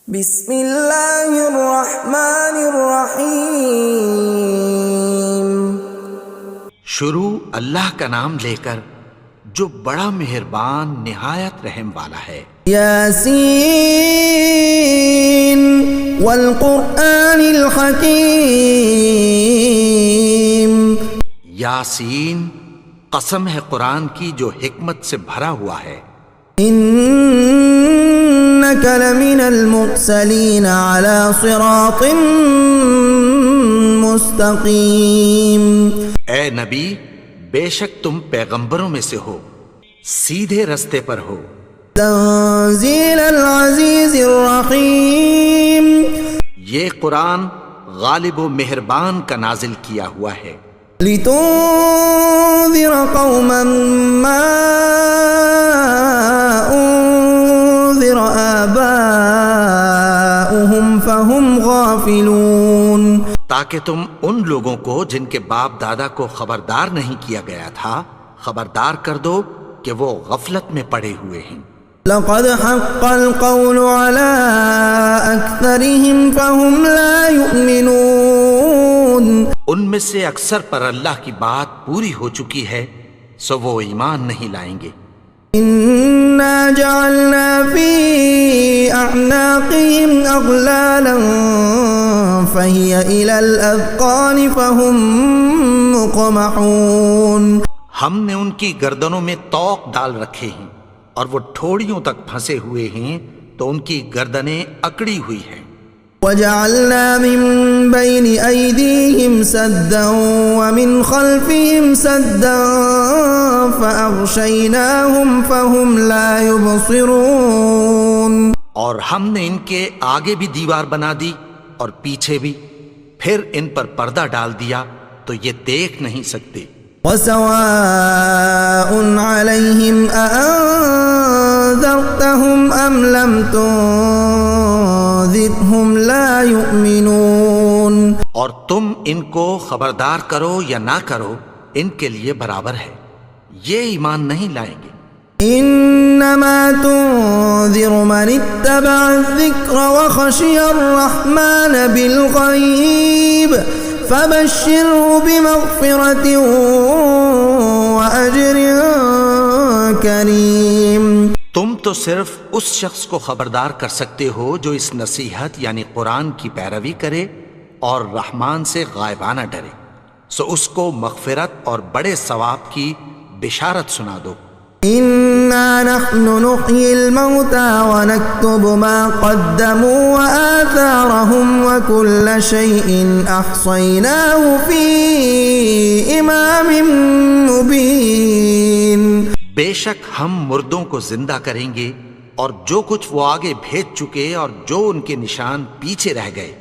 بسم اللہ الرحمن الرحیم۔ شروع اللہ کا نام لے کر جو بڑا مہربان نہایت رحم والا ہے۔ یاسین والقرآن الحکیم۔ یاسین، قسم ہے قرآن کی جو حکمت سے بھرا ہوا ہے۔ انک لمن المرسلین علی صراط مستقیم۔ اے نبی، بے شک تم پیغمبروں میں سے ہو، سیدھے رستے پر ہو۔ تنزیل العزیز الرحیم۔ یہ قرآن غالب و مہربان کا نازل کیا ہوا ہے۔ لتنذر قوما ما انذر آباؤهم فهم غافلون۔ تاکہ تم ان لوگوں کو جن کے باپ دادا کو خبردار نہیں کیا گیا تھا خبردار کر دو کہ وہ غفلت میں پڑے ہوئے ہیں۔ لقد حق القول على اکثرهم فهم لا يؤمنون۔ ان میں سے اکثر پر اللہ کی بات پوری ہو چکی ہے سو وہ ایمان نہیں لائیں گے۔ انا جعلنا في اعناقهم اغلالا فهي الى الاذقان فهم مقمحون۔ ہم نے ان کی گردنوں میں طوق ڈال رکھے ہیں اور وہ ٹھوڑیوں تک پھنسے ہوئے ہیں تو ان کی گردنیں اکڑی ہوئی ہیں۔ وجعلنا من بين أيديهم سدا ومن خلفهم سدا فأغشيناهم فهم لا يبصرون۔ اور ہم نے ان کے آگے بھی دیوار بنا دی اور پیچھے بھی، پھر ان پر پردہ ڈال دیا تو یہ دیکھ نہیں سکتے۔ وسواء عليهم أأنذرتهم أم لم تنذرهم لا يؤمنون۔ اور تم ان کو خبردار کرو یا نہ کرو ان کے لیے برابر ہے، یہ ایمان نہیں لائیں گے۔ انما تنذر من اتبع الذکر وخشی الرحمن بالغیب فبشره بمغفرة وأجر کریم۔ تم تو صرف اس شخص کو خبردار کر سکتے ہو جو اس نصیحت یعنی قرآن کی پیروی کرے اور رحمان سے غائبانہ ڈرے، سو اس کو مغفرت اور بڑے ثواب کی بشارت سنا دو۔ انا نحن نحيي الموتى ونكتب ما قدموا وآثارهم وكل شيء احصيناه في امام مبين۔ بے شک ہم مردوں کو زندہ کریں گے اور جو کچھ وہ آگے بھیج چکے اور جو ان کے نشان پیچھے رہ گئے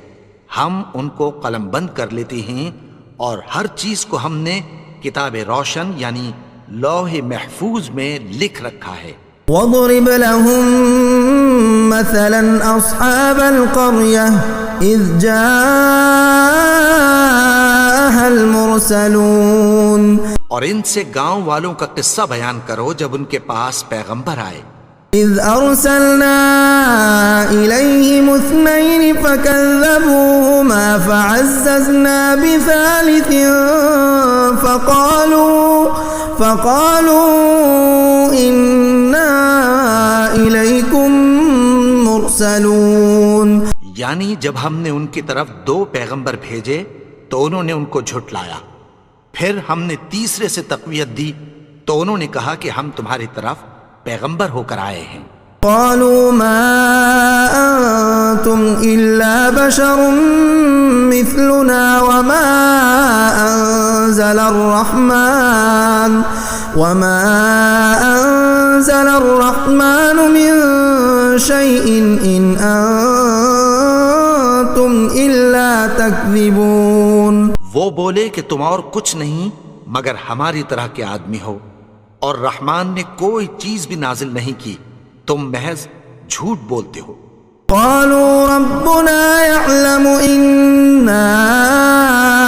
ہم ان کو قلم بند کر لیتے ہیں، اور ہر چیز کو ہم نے کتاب روشن یعنی لوح محفوظ میں لکھ رکھا ہے۔ وَاضْرِبْ لَهُمْ مَثَلًا أَصْحَابَ الْقَرْيَةِ إِذْ جَاءَهَا الْمُرْسَلُونَ۔ اور ان سے گاؤں والوں کا قصہ بیان کرو جب ان کے پاس پیغمبر آئے۔ إِذْ أَرْسَلْنَا إِلَيْهِمُ اثْنَيْنِ فَكَذَّبُوهُمَا فَعَزَّزْنَا بِثَالِثٍ فَقَالُوا إِنَّا إِلَيْكُمْ مُرْسَلُونَ۔ یعنی جب ہم نے ان کی طرف 2 پیغمبر بھیجے تو انہوں نے ان کو جھٹلایا، پھر ہم نے تیسرے سے تقویت دی تو انہوں نے کہا کہ ہم تمہاری طرف پیغمبر ہو کر آئے ہیں۔ قالوا ما أنتم إلا بشر مثلنا وما أنزل الرحمن من شيء إن أنتم إلا تكذبون۔ وہ بولے کہ تم اور کچھ نہیں مگر ہماری طرح کے آدمی ہو، اور رحمان نے کوئی چیز بھی نازل نہیں کی، تم محض جھوٹ بولتے ہو۔ قالوا ربنا يعلم إنا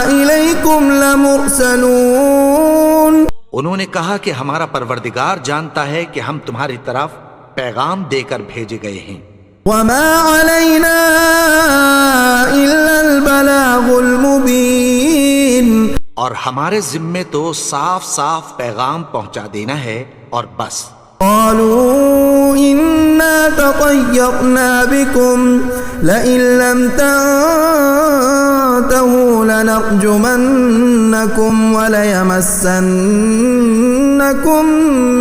إليكم لمرسلون۔ انہوں نے کہا کہ ہمارا پروردگار جانتا ہے کہ ہم تمہاری طرف پیغام دے کر بھیجے گئے ہیں۔ وما علينا ہمارے ذمے تو صاف صاف پیغام پہنچا دینا ہے اور بس. قالوا إنا تطيرنا بكم لئن لم تنتهوا لنرجمنكم وليمسنكم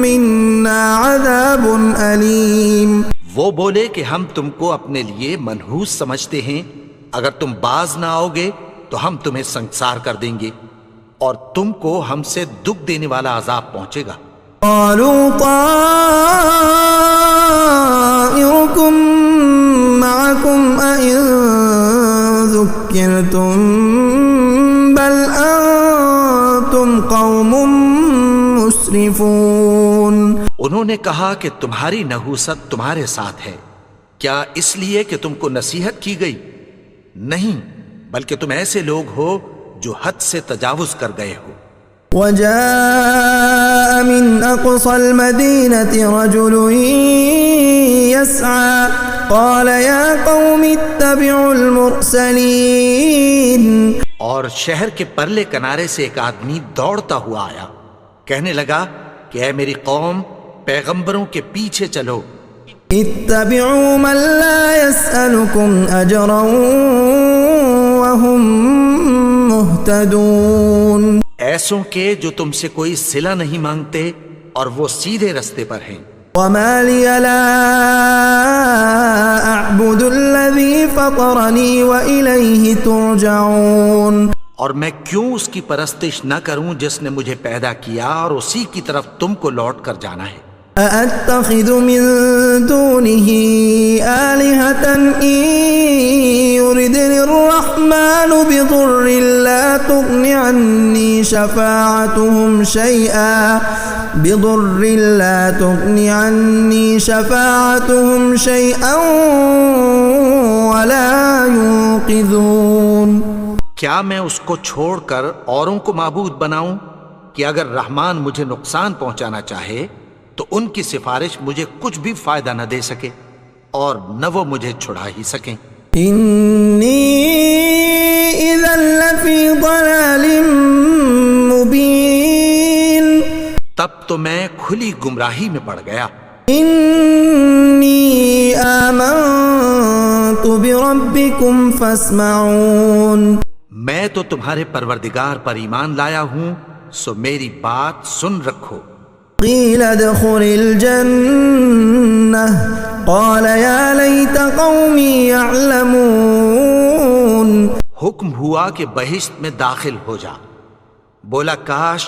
منا عذاب أليم. وہ بولے کہ ہم تم کو اپنے لیے منحوس سمجھتے ہیں، اگر تم باز نہ آؤ گے تو ہم تمہیں سنگسار کر دیں گے اور تم کو ہم سے دکھ دینے والا عذاب پہنچے گا. قالوا طائركم معكم أئن ذكرتم بل أنتم قوم مسرفون. انہوں نے کہا کہ تمہاری نحوست تمہارے ساتھ ہے، کیا اس لیے کہ تم کو نصیحت کی گئی؟ نہیں، بلکہ تم ایسے لوگ ہو جو حد سے تجاوز کر گئے ہو. وجاء من أقصى المدينة رجل يسعى قال يا قوم اتبعوا المرسلين. اور شہر کے پرلے کنارے سے ایک آدمی دوڑتا ہوا آیا، کہنے لگا کہ اے میری قوم، پیغمبروں کے پیچھے چلو. اتبعوا من لا يسألكم أجرا وهم مهتدون. ایسوں کے جو تم سے کوئی صلہ نہیں مانگتے اور وہ سیدھے رستے پر ہیں. وما لي لا أعبد الذي فطرني وإليه ترجعون. اور میں کیوں اس کی پرستش نہ کروں جس نے مجھے پیدا کیا اور اسی کی طرف تم کو لوٹ کر جانا ہے. أأتخذ من دونه آلهة إن يردني الرحمن بضر لا تغن عني شفاعتهم شيئا ولا ينقذون. کیا میں اس کو چھوڑ کر اوروں کو معبود بناؤں کہ اگر رحمان مجھے نقصان پہنچانا چاہے تو ان کی سفارش مجھے کچھ بھی فائدہ نہ دے سکے اور نہ وہ مجھے چھڑا ہی سکیں. انی اذا لفی ضلال مبین. تب تو میں کھلی گمراہی میں پڑ گیا. انی آمنت بربکم فاسمعون. میں تو تمہارے پروردگار پر ایمان لایا ہوں، سو میری بات سن رکھو. قیل ادخل الجنة قال یا لیت قومی یعلمون. حکم ہوا کہ بہشت میں داخل ہو جا. بولا کاش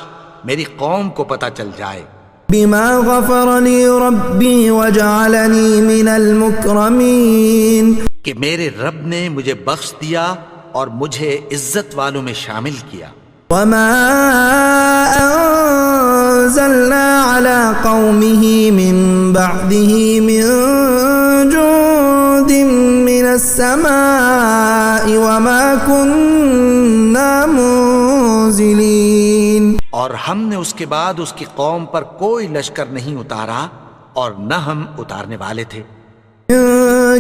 میری قوم کو پتہ چل جائے. بما غفر لی ربی وجعلنی من المکرمین. کہ میرے رب نے مجھے بخش دیا اور مجھے عزت والوں میں شامل کیا. وما انزلنا على قومه من بعده من جند من السماء وما كنا منزلين. اور ہم نے اس کے بعد اس کی قوم پر کوئی لشکر نہیں اتارا اور نہ ہم اتارنے والے تھے.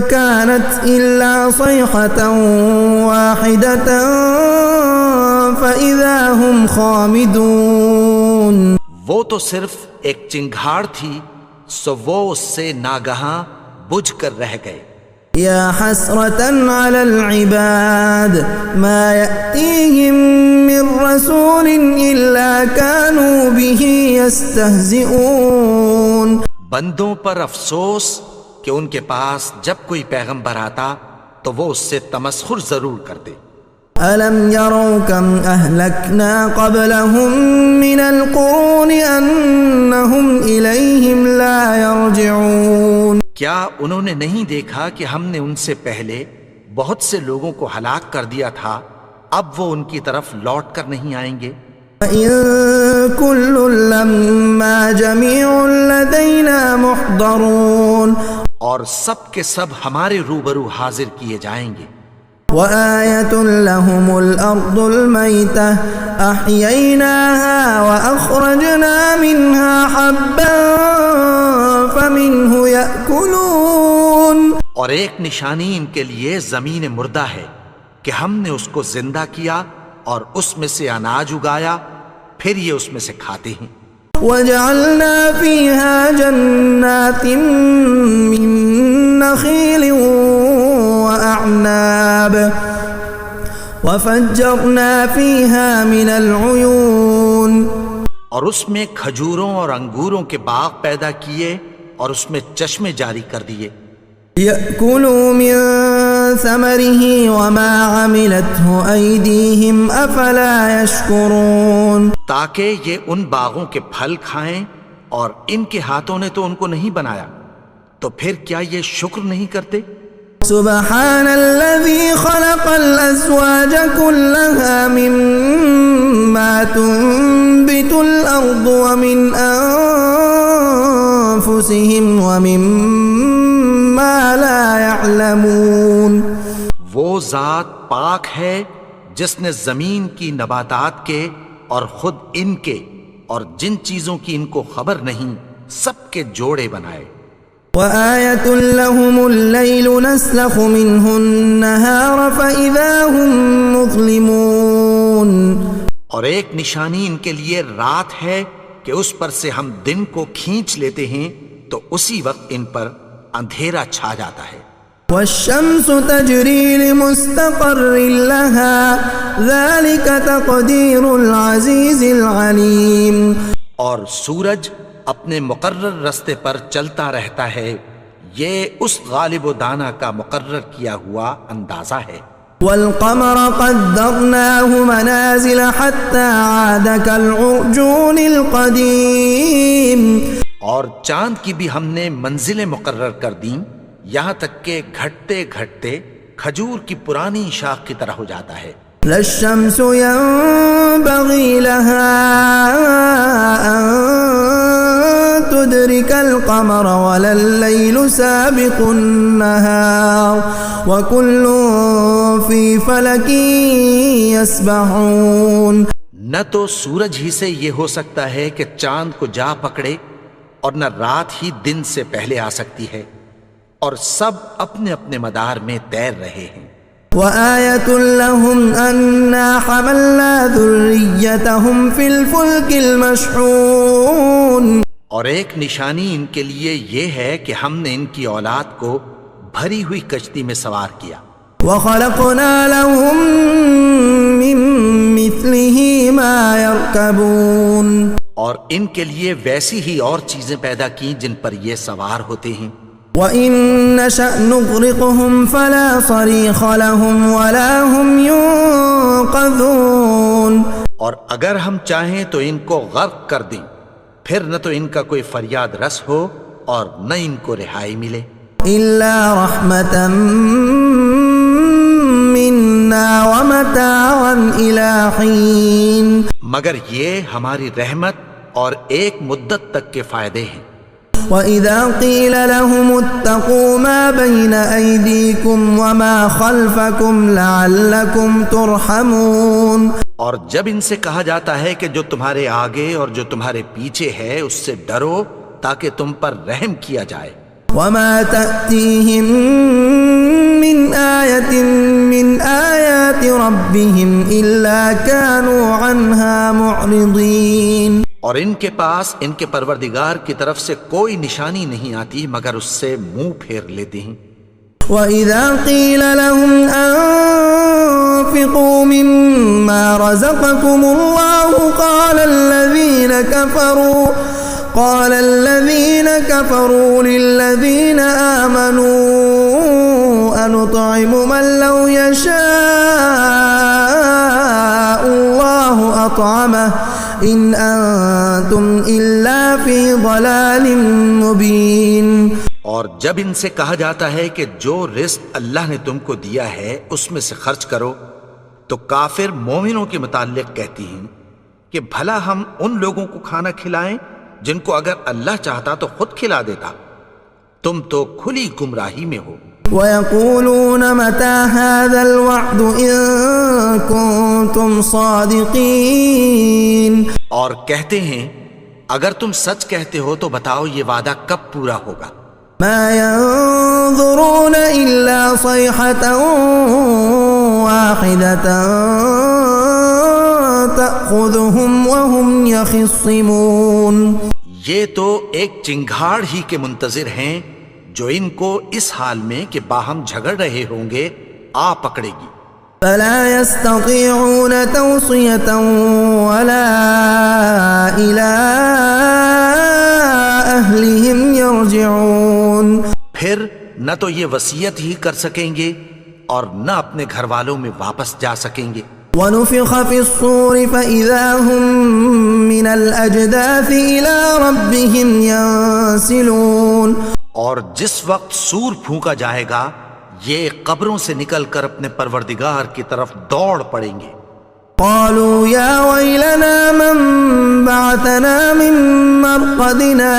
كانت إلا صيحة واحدة فإذا هم خامدون. وہ تو صرف ایک چنگھاڑ تھی، سو وہ اس سے ناگہاں بجھ کر رہ گئے. یا حسرة على العباد ما يأتيهم من رسول إلا كانوا به يستهزئون. بندوں پر افسوس کہ ان کے پاس جب کوئی پیغمبر آتا تو وہ اس سے تمسخر ضرور کرتے. أَلَمْ يَرَوْا كَمْ أَهْلَكْنَا قَبْلَهُمْ مِنَ الْقُرُونِ أَنَّهُمْ إِلَيْهِمْ لَا يَرْجِعُونَ. کیا انہوں نے نہیں دیکھا کہ ہم نے ان سے پہلے بہت سے لوگوں کو ہلاک کر دیا تھا، اب وہ ان کی طرف لوٹ کر نہیں آئیں گے. وَإِن كُلٌّ لَّمَّا جَمِيعٌ لَّدَيْنَا مُحْضَرُونَ. اور سب کے سب ہمارے روبرو حاضر کیے جائیں گے. وآية لهم الأرض الميتة أحييناها وأخرجنا منها حبا فمنه يأكلون. اور ایک نشانی ان کے لیے زمین مردہ ہے کہ ہم نے اس کو زندہ کیا اور اس میں سے اناج اگایا، پھر یہ اس میں سے کھاتے ہیں۔ وجعلنا فيها جنات من نخيل وأعناب وفجرنا فيها من العيون، اور اس میں کھجوروں اور انگوروں کے باغ پیدا کیے اور اس میں چشمے جاری کر دیے۔ لِيَأْكُلُوا مِن ثَمَرِهِ وَمَا عَمِلَتْهُ أَيْدِيهِمْ أَفَلَا يَشْكُرُونَ، تاکہ یہ ان باغوں کے پھل کھائیں، اور ان کے ہاتھوں نے تو ان کو نہیں بنایا، تو پھر کیا یہ شکر نہیں کرتے؟ سبحان الذي خلق الأزواج كلها مما تنبت الأرض ومن أنفسهم ومما لا يعلمون، وہ ذات پاک ہے جس نے زمین کی نباتات کے اور خود ان کے اور جن چیزوں کی ان کو خبر نہیں سب کے جوڑے بنائے۔ وآية لهم الليل نسلخ منه النهار فإذا هم مظلمون، اور ایک نشانی ان کے لیے رات ہے کہ اس پر سے ہم دن کو کھینچ لیتے ہیں تو اسی وقت ان پر اندھیرا چھا جاتا ہے۔ والشمس تجري لمستقر لها ذلك تقدير العزيز العليم، اور سورج اپنے مقرر رستے پر چلتا رہتا ہے، یہ اس غالب و دانا کا مقرر کیا ہوا اندازہ ہے۔ والقمر قدرناه منازل حتى عاد كالعرجون القديم، اور چاند کی بھی ہم نے منزلیں مقرر کر دیں، یہاں تک کہ گھٹتے گھٹتے کھجور کی پرانی شاخ کی طرح ہو جاتا ہے۔ لا الشمس ينبغي لها أن تدرك القمر ولا الليل سابق النهار وكل في فلك يسبحون، نہ تو سورج ہی سے یہ ہو سکتا ہے کہ چاند کو جا پکڑے، اور نہ رات ہی دن سے پہلے آ سکتی ہے، اور سب اپنے اپنے مدار میں تیر رہے ہیں۔ وآية لهم أنا حملنا ذريتهم في الفلك المشحون، اور ایک نشانی ان کے لیے یہ ہے کہ ہم نے ان کی اولاد کو بھری ہوئی کشتی میں سوار کیا۔ وخلقنا لهم من مثله ما يركبون، اور ان کے لیے ویسی ہی اور چیزیں پیدا کی جن پر یہ سوار ہوتے ہیں۔ وَإِن نَّشَأْ نُغْرِقْهُمْ فَلَا صَرِيخَ لَهُمْ وَلَا هُمْ يُنقَذُونَ، اور اگر ہم چاہیں تو ان کو غرق کر دیں، پھر نہ تو ان کا کوئی فریاد رس ہو اور نہ ان کو رہائی ملے۔ إِلَّا رَحْمَةً مِّنَّا وَمَتَاعًا إِلَىٰ حِينٍ، مگر یہ ہماری رحمت اور ایک مدت تک کے فائدے ہیں۔ وَإِذَا قِيلَ لَهُمُ اتَّقُوا مَا بَيْنَ أَيْدِيكُمْ وَمَا خَلْفَكُمْ لَعَلَّكُمْ تُرْحَمُونَ، اور جب ان سے کہا جاتا ہے کہ جو تمہارے آگے اور جو تمہارے پیچھے ہے اس سے ڈرو تاکہ تم پر رحم کیا جائے۔ وَمَا تَأْتِيهِم مِّنْ آيَةٍ مِّنْ آيَاتِ رَبِّهِمْ إِلَّا كَانُوا عَنْهَا مُعْرِضِينَ، اور ان کے پاس ان کے پروردگار کی طرف سے کوئی نشانی نہیں آتی مگر اس سے منہ پھیر لیتے ہیں۔ وَإِذَا قِيلَ لَهُمْ أَنفِقُوا مِمَّا رَزَقَكُمُ اللَّهُ قَالَ الَّذِينَ كَفَرُوا لِلَّذِينَ آمَنُوا أَنُطْعِمُ مَن لَّوْ يَشَاءُ اللَّهُ أَطْعَمَهُ إِنْ أَنتُمْ إِلَّا فِي ضَلَالٍ مُّبِينٍ، اور جب ان سے کہا جاتا ہے کہ جو رزق اللہ نے تم کو دیا ہے اس میں سے خرچ کرو، تو کافر مومنوں کے متعلق کہتی ہیں کہ بھلا ہم ان لوگوں کو کھانا کھلائیں جن کو اگر اللہ چاہتا تو خود کھلا دیتا، تم تو کھلی گمراہی میں ہو۔ وَيَقُولُونَ مَتَىٰ هَٰذَا الْوَعْدُ إِن كُنتُمْ صَادِقِينَ، اور کہتے ہیں اگر تم سچ کہتے ہو تو بتاؤ یہ وعدہ کب پورا ہوگا۔ مَا يَنظُرُونَ إِلَّا صَيْحَةً وَاحِدَةً تأخذهم وهم يخصمون. یہ تو ایک چنگھاڑ ہی کے منتظر ہیں جو ان کو اس حال میں کہ باہم جھگڑ رہے ہوں گے آ پکڑے گی. فلا يستطيعون توصية ولا إلى أهلهم يرجعون. پھر نہ تو یہ وصیت ہی کر سکیں گے اور نہ اپنے گھر والوں میں واپس جا سکیں گے. ونفخ في الصور فإذا هم من الأجداث إلى ربهم ينسلون. اور جس وقت سور پھونکا جائے گا یہ قبروں سے نکل کر اپنے پروردگار کی طرف دوڑ پڑیں گے. قالوا يا ويلنا من بعثنا من مرقدنا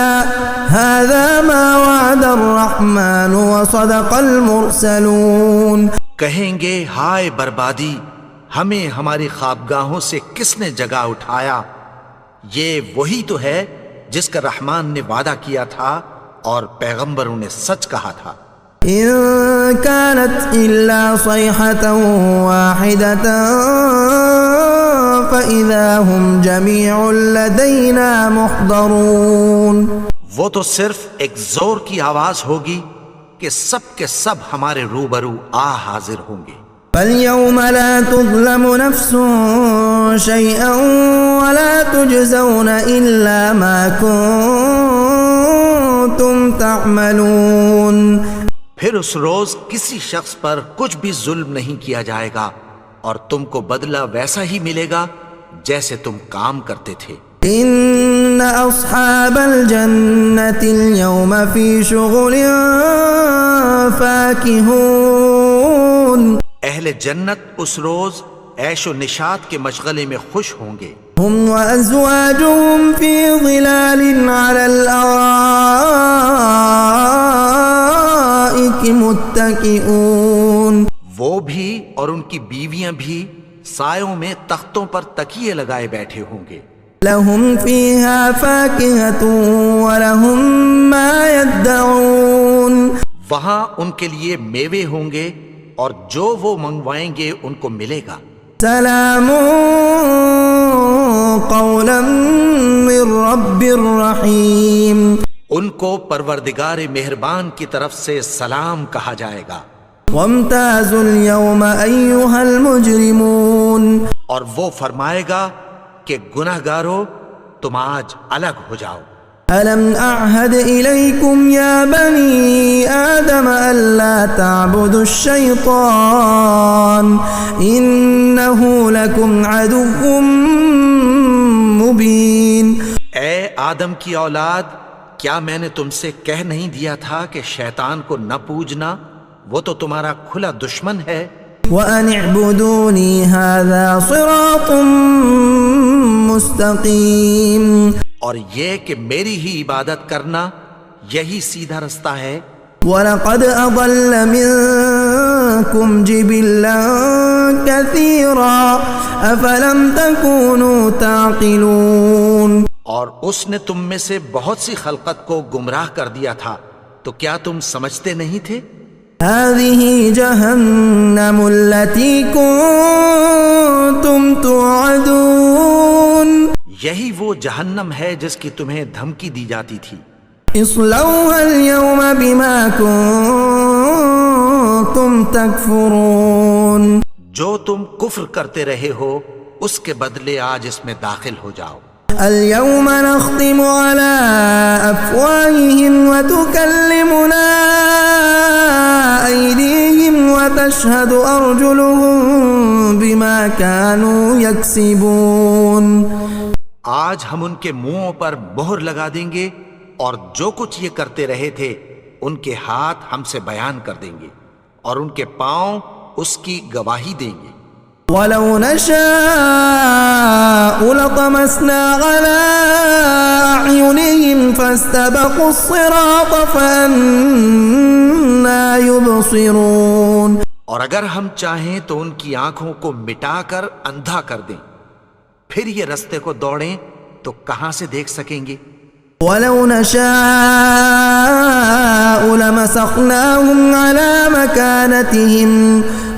هذا ما وعد الرحمن وصدق المرسلون. کہیں گے ہائے بربادی، ہمیں ہماری خوابگاہوں سے کس نے جگا اٹھایا؟ یہ وہی تو ہے جس کا رحمان نے وعدہ کیا تھا اور پیغمبروں نے سچ کہا تھا. إن كانت إلا صيحة واحدة فإذا هم جميع لدينا محضرون. وہ تو صرف ایک زور کی آواز ہوگی کہ سب کے سب ہمارے روبرو آ حاضر ہوں گے. فاليوم لا تظلم نفس شيئا ولا تجزون إلا ما كنتم تعملون. پھر اس روز کسی شخص پر کچھ بھی ظلم نہیں کیا جائے گا اور تم کو بدلہ ویسا ہی ملے گا جیسے تم کام کرتے تھے. ان اصحاب الجنة اليوم في شغل فاكهون. اہل جنت اس روز عیش و نشاط کے مشغلے میں خوش ہوں گے. هم وازواجهم في ظلال على الارائك متكئون. وہ بھی اور ان کی بیویاں بھی سایوں میں تختوں پر تکیے لگائے بیٹھے ہوں گے. لهم فيها فاكهة ولهم ما يدعون. وہاں ان کے لیے میوے ہوں گے اور جو وہ منگوائیں گے ان کو ملے گا. سلام قولا من رب الرحیم. ان کو پروردگار مہربان کی طرف سے سلام کہا جائے گا. وامتازوا اليوم ایها المجرمون. اور وہ فرمائے گا کہ گناہگارو تم آج الگ ہو جاؤ. ألم أعهد إليكم يا بني آدم ألا تعبدوا الشيطان إنه لكم عدو مبين. اے آدم کی اولاد، کیا میں نے تم سے کہہ نہیں دیا تھا کہ شیطان کو نہ پوجنا؟ وہ تو تمہارا کھلا دشمن ہے. وأن اعبدوني هذا صراط مستقيم. اور یہ کہ میری ہی عبادت کرنا یہی سیدھا رستہ ہے. وَلَقَدْ أَضَلَّ مِنكُمْ جِبِلًّا كَثِيرًا أَفَلَمْ تَكُونُوا تَعْقِلُونَ. اور اس نے تم میں سے بہت سی خلقت کو گمراہ کر دیا تھا، تو کیا تم سمجھتے نہیں تھے؟ هَذِهِ جَهَنَّمُ الَّتِي كُنتُمْ تُوعَدُونَ. یہی وہ جہنم ہے جس کی تمہیں دھمکی دی جاتی تھی. اصلوها اليوم بما كنتم تكفرون. جو تم کفر کرتے رہے ہو اس کے بدلے آج اس میں داخل ہو جاؤ. اليوم نختم على أفواههم وتكلمنا أيديهم وتشهد أرجلهم بما كانوا يكسبون. آج ہم ان کے منہوں پر مہر لگا دیں گے اور جو کچھ یہ کرتے رہے تھے ان کے ہاتھ ہم سے بیان کر دیں گے اور ان کے پاؤں اس کی گواہی دیں گے. وَلَوْ نَشَاءُ لَطَمَسْنَا عَلَىٰ أَعْيُنِهِمْ فَاسْتَبَقُوا الصِّرَاطَ فَأَنَّىٰ يُبْصِرُونَ. اور اگر ہم چاہیں تو ان کی آنکھوں کو مٹا کر اندھا کر دیں، پھر یہ رستے کو دوڑیں تو کہاں سے دیکھ سکیں گے. وَلَوْ نَشَاءُ لَمَسَخْنَاهُمْ عَلَىٰ مَكَانَتِهِمْ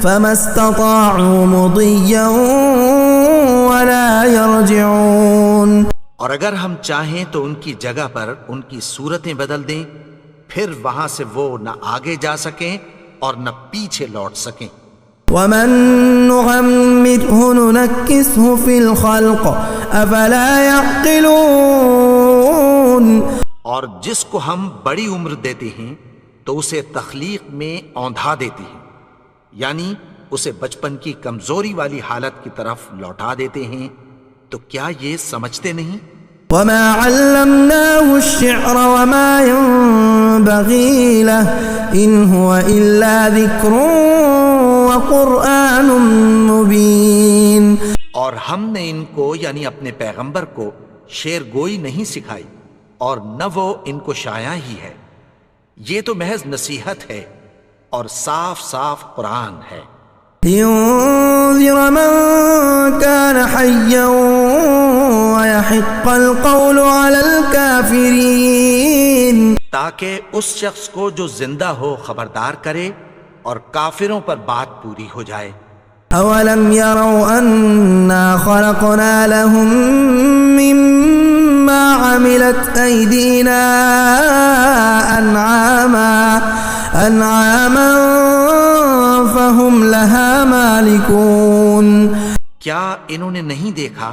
فَمَا اسْتَطَاعُوا مُضِيًّا ولا يرجعون. اور اگر ہم چاہیں تو ان کی جگہ پر ان کی صورتیں بدل دیں، پھر وہاں سے وہ نہ آگے جا سکیں اور نہ پیچھے لوٹ سکیں. ومن نعمره ننكسه في الخلق افلا يعقلون. اور جس کو ہم بڑی عمر دیتے ہیں تو اسے تخلیق میں اوندھا دیتے ہیں، یعنی اسے بچپن کی کمزوری والی حالت کی طرف لوٹا دیتے ہیں. تو کیا یہ سمجھتے نہیں؟ وما علمناه الشعر وما ينبغي له ان هو الا ذكر وقرآن مبين. اور ہم نے ان کو یعنی اپنے پیغمبر کو شعر گوئی نہیں سکھائی اور نہ وہ ان کو شایا ہی ہے، یہ تو محض نصیحت ہے اور صاف صاف قرآن ہے. لينذر من كان حيا ويحق القول على الكافرين. تاکہ اس شخص کو جو زندہ ہو خبردار کرے اور کافروں پر بات پوری ہو جائے. اولم يروا انا خلقنا لهم مما عملت ايدينا انعاما فهم لها مالكون. کیا انہوں نے نہیں دیکھا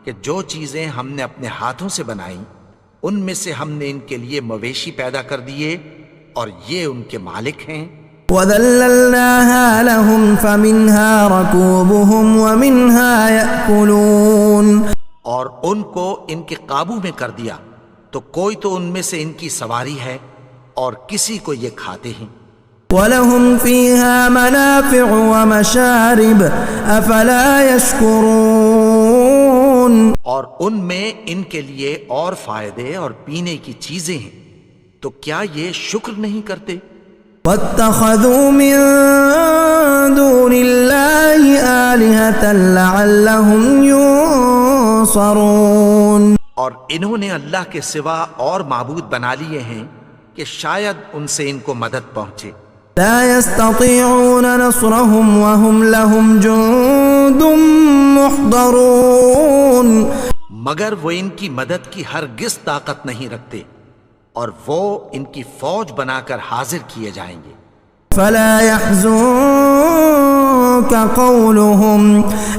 کہ جو چیزیں ہم نے اپنے ہاتھوں سے بنائیں ان میں سے ہم نے ان کے لیے مویشی پیدا کر دیے اور یہ ان کے مالک ہیں. وَذَلَّلْنَاهَا لَهُمْ فَمِنْهَا رَكُوبُهُمْ وَمِنْهَا يَأْكُلُونَ. اور ان کو ان کے قابو میں کر دیا تو کوئی تو ان میں سے ان کی سواری ہے اور کسی کو یہ کھاتے ہیں. وَلَهُمْ فِيهَا مَنَافِعُ وَمَشَارِبُ أَفَلَا يَشْكُرُونَ. اور ان میں ان کے لیے اور فائدے اور پینے کی چیزیں ہیں، تو کیا یہ شکر نہیں کرتے؟ وَاتَّخَذُوا مِن دُونِ اللَّهِ آلِهَةً لَعَلَّهُمْ يُنصَرُونَ. اور انہوں نے اللہ کے سوا اور معبود بنا لیے ہیں کہ شاید ان سے ان کو مدد پہنچے. لا يستطيعون نصرهم وهم لهم جند محضرون. مگر وہ ان کی مدد کی ہرگز طاقت نہیں رکھتے اور وہ ان کی فوج بنا کر حاضر کیے جائیں گے. فلا يحزنك قولهم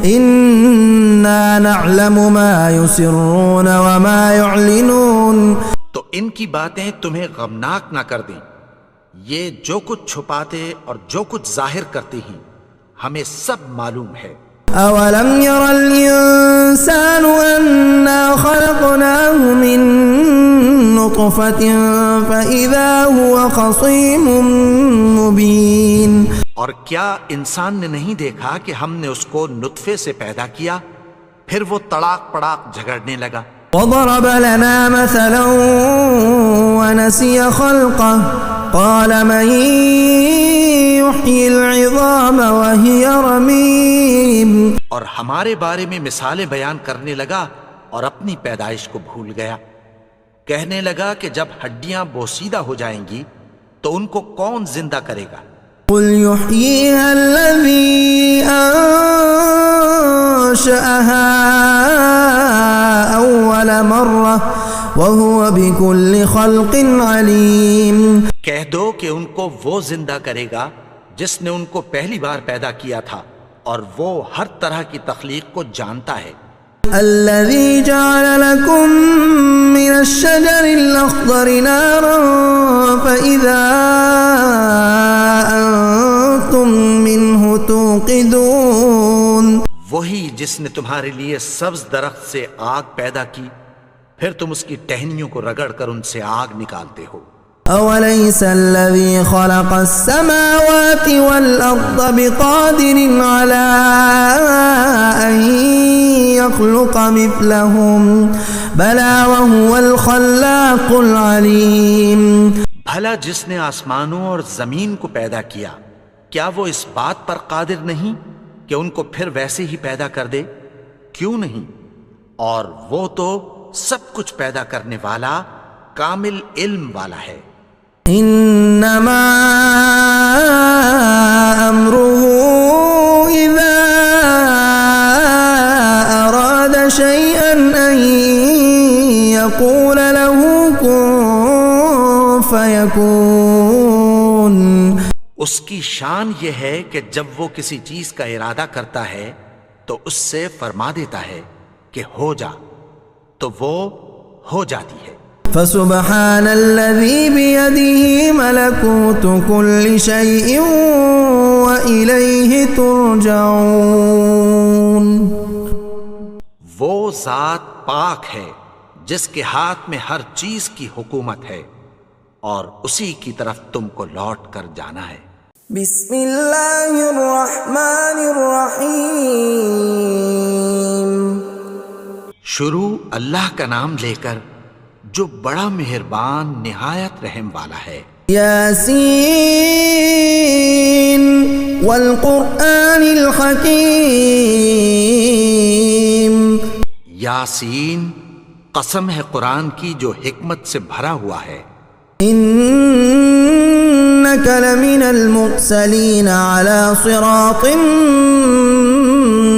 إنا نعلم ما يسرون وما يعلنون. تو ان کی باتیں تمہیں غمناک نہ کر دیں، یہ جو کچھ چھپاتے اور جو کچھ ظاہر کرتے ہیں ہمیں سب معلوم ہے. اولم ير الانسان انا خلقناه من نطفة فاذا هو خصيم مبين. اور کیا انسان نے نہیں دیکھا کہ ہم نے اس کو نطفے سے پیدا کیا پھر وہ تڑاک پڑاک جھگڑنے لگا. وضرب لنا مثلا ونسي خلقه قال من يحيي العظام وهي رميم. اور ہمارے بارے میں مثالیں بیان کرنے لگا اور اپني پیدائش کو بھول گیا. کہنے لگا کہ جب ہڈیاں بوسیدہ ہو جائیں گی تو ان کو کون زندہ کرے گا؟ قل يحييها الذي أنشأها أول مرة وهو بكل خلق عليم. کہہ دو کہ ان کو وہ زندہ کرے گا جس نے ان کو پہلی بار پیدا کیا تھا اور وہ ہر طرح کی تخلیق کو جانتا ہے. الذي جعل لكم من الشجر الأخضر نارا فإذا أنتم منه توقدون. وہی جس نے تمہارے لیے سبز درخت سے آگ پیدا کی پھر تم اس کی ٹہنیوں کو رگڑ کر ان سے آگ نکالتے ہو. أوليس الذي خلق السماوات والأرض بقادر على أن يخلق مثلهم بلى وهو الخلاق العليم. بھلا جس نے آسمانوں اور زمین کو پیدا کیا کیا وہ اس بات پر قادر نہیں کہ ان کو پھر ویسے ہی پیدا کر دے؟ کیوں نہیں؟ اور وہ تو سب کچھ پیدا کرنے والا کامل علم والا ہے. انما امره اذا اراد شان یہ ہے کہ جب وہ کسی چیز کا ارادہ کرتا ہے تو اس سے فرما دیتا ہے کہ ہو جا، تو وہ ہو جاتی ہے۔ فسبحان الذي بيده ملكوت كل شيء وإليه ترجعون۔ وہ ذات پاک ہے جس کے ہاتھ میں ہر چیز کی حکومت ہے اور اسی کی طرف تم کو لوٹ کر جانا ہے۔ بسم اللہ الرحمن الرحیم۔ شروع اللہ کا نام لے کر جو بڑا مہربان نہایت رحم والا ہے۔ یاسین والقرآن الحکیم۔ یاسین، قسم ہے قرآن کی جو حکمت سے بھرا ہوا ہے۔ انک لمن المرسلین علی صراط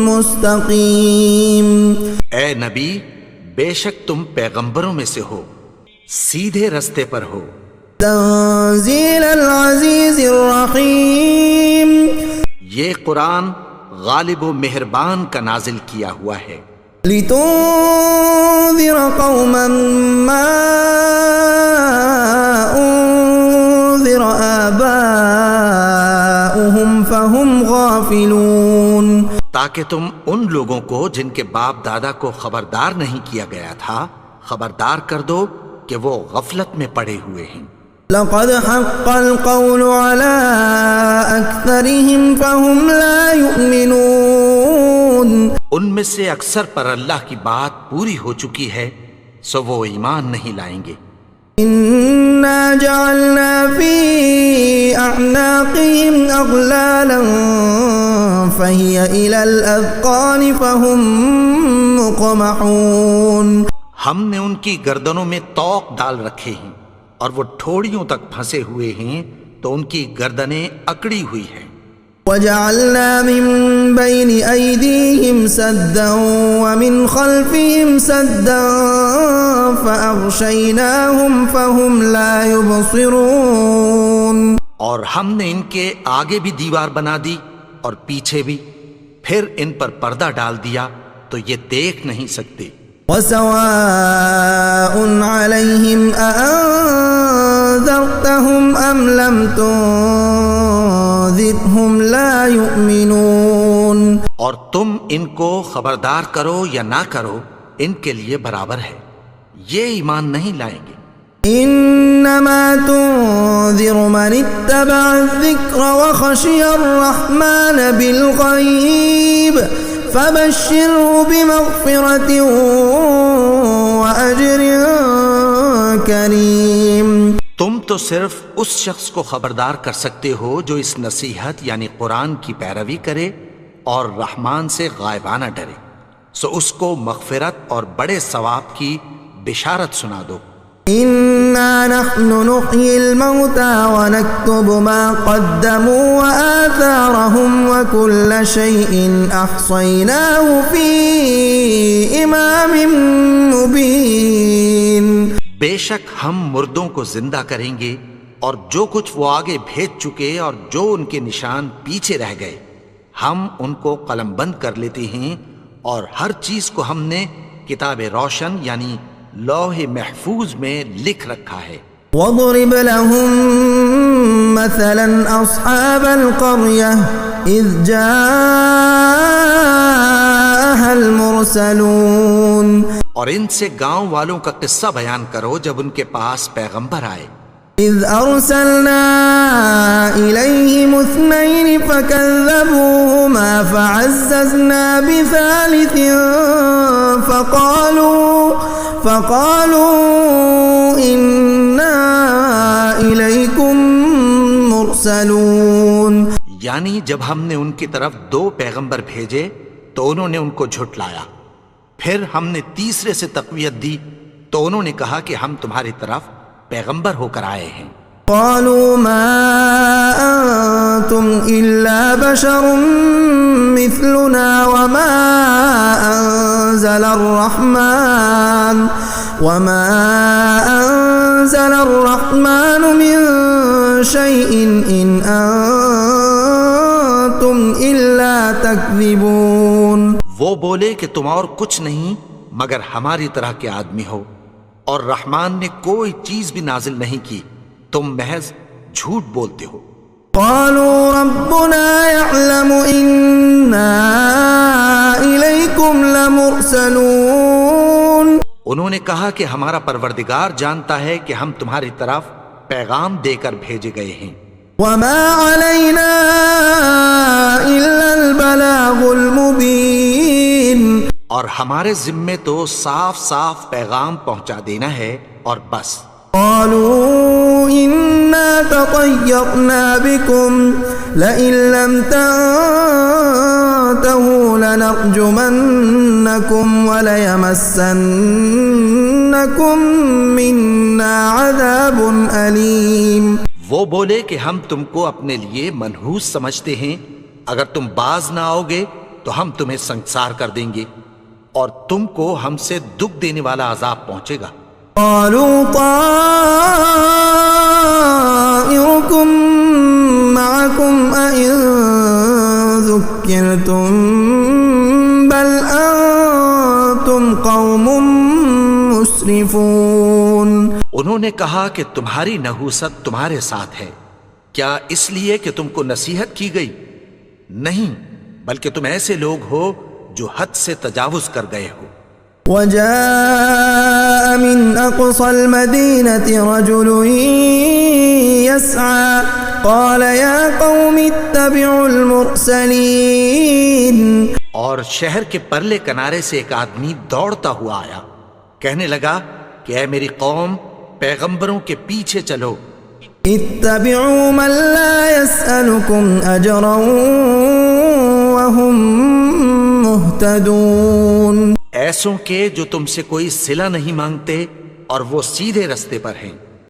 مستقیم۔ اے نبی، بے شک تم پیغمبروں میں سے ہو، سیدھے رستے پر ہو۔ تنزیل العزیز الرحیم۔ یہ قرآن غالب و مہربان کا نازل کیا ہوا ہے۔ لتنذر قوما ما انذر آباؤهم فهم غافلون۔ تاکہ تم ان لوگوں کو جن کے باپ دادا کو خبردار نہیں کیا گیا تھا خبردار کر دو کہ وہ غفلت میں پڑے ہوئے ہیں۔ لقد حق القول على أكثرهم فهم لا يؤمنون۔ ان میں سے اکثر پر اللہ کی بات پوری ہو چکی ہے سو وہ ایمان نہیں لائیں گے۔ إنا جعلنا في أعناقهم أغلالا فهي إلى الأذقان فهم مقمحون۔ ہم نے ان کی گردنوں میں طوق ڈال رکھے ہیں اور وہ ٹھوڑیوں تک پھنسے ہوئے ہیں تو ان کی گردنیں اکڑی ہوئی ہیں۔ وجعلنا من بين أيديهم سدا ومن خلفهم سدا فأغشيناهم فهم لا يبصرون۔ اور ہم نے ان کے آگے بھی دیوار بنا دی اور پیچھے بھی، پھر ان پر پردہ ڈال دیا تو یہ دیکھ نہیں سکتے۔ وسواء عليهم أأنذرتهم أم لم تنذرهم لا يؤمنون۔ اور تم ان کو خبردار کرو یا نہ کرو ان کے لیے برابر ہے، یہ ایمان نہیں لائیں گے۔ انما تنذر من اتبع الذکر وخشی الرحمن بالغیب فبشره بمغفرة وأجر کریم۔ تم تو صرف اس شخص کو خبردار کر سکتے ہو جو اس نصیحت یعنی قرآن کی پیروی کرے اور رحمان سے غائبانہ ڈرے، سو اس کو مغفرت اور بڑے ثواب کی بشارت سنا دو۔ إنا نحن نحيي الموتى ونكتب ما قدموا وآثارهم وكل شيء أحصيناه في إمام مبين۔ بے شک ہم مردوں کو زندہ کریں گے اور جو کچھ وہ آگے بھیج چکے اور جو ان کے نشان پیچھے رہ گئے ہم ان کو قلم بند کر لیتے ہیں، اور ہر چیز کو ہم نے کتاب روشن یعنی لوح محفوظ میں لکھ رکھا ہے۔ وَاضْرِبْ لَهُم مَّثَلًا أَصْحَابَ الْقَرْيَةِ إِذْ جَاءَهَا الْمُرْسَلُونَ۔ اور ان سے گاؤں والوں کا قصہ بیان کرو جب ان کے پاس پیغمبر آئے۔ إِذْ أَرْسَلْنَا إِلَيْهِمُ اثْنَيْنِ فَكَذَّبُوهُمَا فَعَزَّزْنَا بِثَالِثٍ فَقَالُوا إِنَّا إِلَيْكُمْ مُرْسَلُونَ۔ یعنی جب ہم نے ان کی طرف 2 پیغمبر بھیجے تو انہوں نے ان کو جھٹلایا، پھر ہم نے تیسرے سے تقویت دی تو انہوں نے کہا کہ ہم تمہاری طرف پیغمبر ہو کر آئے ہیں۔ قالوا ما أنتم إلا بشر مثلنا وما أنزل وما أنزل الرحمن من شيء إن أنتم إلا تكذبون. وہ بولے کہ تم اور کچھ نہیں مگر ہماری طرح کے آدمی ہو، اور رحمان نے کوئی چیز بھی نازل نہیں کی، تم محض جھوٹ بولتے ہو. قالوا ربنا يعلم إنا إليكم لمرسلون. انہوں نے کہا کہ ہمارا پروردگار جانتا ہے کہ ہم تمہاری طرف پیغام دے کر بھیجے گئے ہیں. وما علينا إلا البلاغ المبين. اور ہمارے ذمے تو صاف صاف پیغام پہنچا دینا ہے اور بس. قالوا إنا تطيرنا بكم لئن لم تنتهوا لنرجمنكم وليمسنكم منا عذاب أليم. وہ بولے کہ ہم تم کو اپنے لیے منحوس سمجھتے ہیں، اگر تم باز نہ آؤ گے تو ہم تمہیں سنسار کر دیں گے اور تم کو ہم سے دکھ دینے والا عذاب پہنچے گا. قالوا طائركم معكم أئن ذكرتم بل أنتم قوم مسرفون. انہوں نے کہا کہ تمہاری نحوست تمہارے ساتھ ہے، کیا اس لیے کہ تم کو نصیحت کی گئی؟ نہیں، بلکہ تم ایسے لوگ ہو جو حد سے تجاوز کر گئے ہو. وجاء من أقصى المدينة رجل يسعى قال يا قوم اتبعوا المرسلين. اور شہر کے پرلے کنارے سے ایک آدمی دوڑتا ہوا آیا، کہنے لگا کہ اے میری قوم، پیغمبروں کے پیچھے چلو. اتبعوا من لا يسألكم أجرا وهم مهتدون. ایسوں کے جو تم سے کوئی صلہ نہیں مانگتے اور وہ سیدھے رستے پر ہیں.